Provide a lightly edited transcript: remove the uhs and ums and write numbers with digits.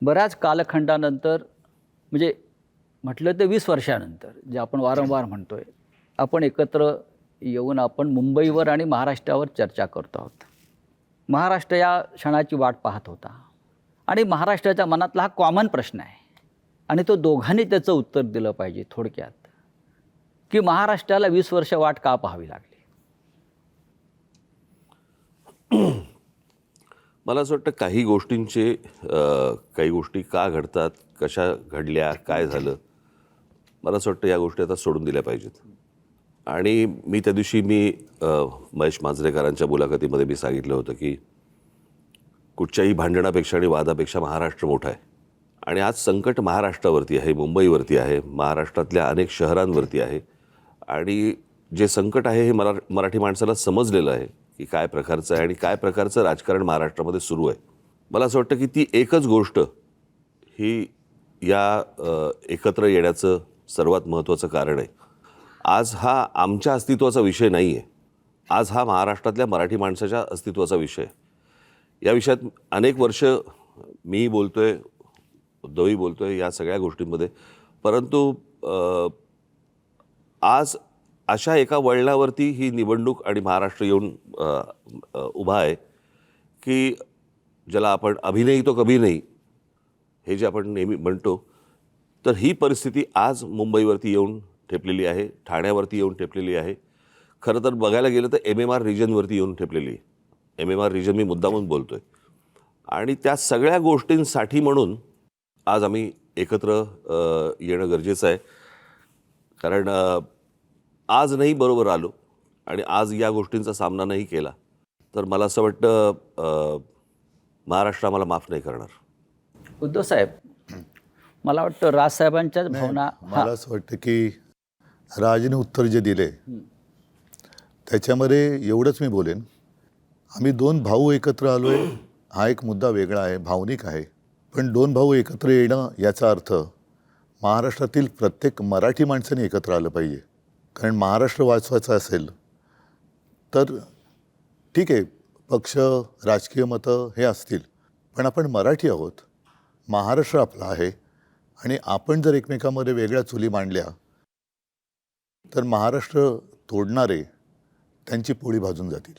बऱ्याच कालखंडानंतर म्हणजे म्हटलं तर 20 वर्षानंतर जे आपण वारंवार म्हणतोय, आपण एकत्र येऊन आपण मुंबईवर आणि महाराष्ट्रावर चर्चा करत आहोत. महाराष्ट्र या क्षणाची वाट पाहत होता आणि महाराष्ट्राच्या मनातला हा कॉमन प्रश्न आहे आणि तो दोघांनी त्याचं उत्तर दिलं पाहिजे थोडक्यात, की महाराष्ट्राला 20 वर्ष वाट का पाहावी लागली? मला असं वाटतं काही गोष्टी का घडतात, कशा घडल्या, काय झालं, मला असं वाटतं या गोष्टी आता सोडून दिल्या पाहिजेत. आणि मी त्या दिवशी महेश मांजरेकरांच्या मुलाखतीमध्ये मी सांगितलं होतं की कुठच्याही भांडणापेक्षा आणि वादापेक्षा महाराष्ट्र मोठा आहे. आणि आज संकट महाराष्ट्रावरती आहे, मुंबईवरती आहे, महाराष्ट्रातल्या अनेक शहरांवरती आहे. आणि जे संकट आहे हे मराठी माणसाला समजलेलं आहे की काय प्रकारचं आहे आणि काय प्रकारचं राजकारण महाराष्ट्रामध्ये सुरू आहे. मला असं वाटतं की ती एकच गोष्ट ही या एकत्र येण्याचं सर्वात महत्त्वाचं कारण आहे. आज हा आमच्या अस्तित्वाचा विषय नाही आहे, आज हा महाराष्ट्रातल्या मराठी माणसाच्या अस्तित्वाचा विषय आहे. या विषयात अनेक वर्ष मी बोलतोय, उद्धवही बोलतोय या सगळ्या गोष्टींमध्ये. परंतु आज अशा एका वळणावरती ही निवडणूक आणि महाराष्ट्र येऊन उभा आहे की ज्याला आपण अभी नहीं तो कभी नहीं हे जे आपण नेहमी म्हणतो, तर ही परिस्थिती आज मुंबईवरती येऊन ठेपलेली आहे, ठाण्यावरती येऊन ठेपलेली आहे. खरं तर बघायला गेलं तर MMR रिजनवरती येऊन ठेपलेली आहे. MMR रिजन मी मुद्दामून बोलतोय. आणि त्या सगळ्या गोष्टींसाठी म्हणून आज आम्ही एकत्र येणं गरजेचं आहे. कारण आज नाही बरोबर आलो आणि आज या गोष्टींचा सामना नाही केला तर मला असं वाटतं महाराष्ट्र आम्हाला माफ नाही करणार. उद्धव साहेब, मला वाटतं राजसाहेबांच्याच भावना. मला असं वाटतं की राजने उत्तर जे दिले त्याच्यामध्ये एवढंच मी बोलेन, आम्ही दोन भाऊ एकत्र आलो आहे हा एक मुद्दा वेगळा आहे, भावनिक आहे. पण दोन भाऊ एकत्र येणं याचा अर्थ महाराष्ट्रातील प्रत्येक मराठी माणसाने एकत्र आलं पाहिजे. कारण महाराष्ट्र वाचवायचा असेल तर ठीक आहे, पक्ष, राजकीय मतं हे असतील, पण आपण मराठी आहोत, महाराष्ट्र आपला आहे. आणि आपण जर एकमेकांमध्ये वेगळ्या चुली मांडल्या तर महाराष्ट्र तोडणारे त्यांची पोळी भाजून जातील.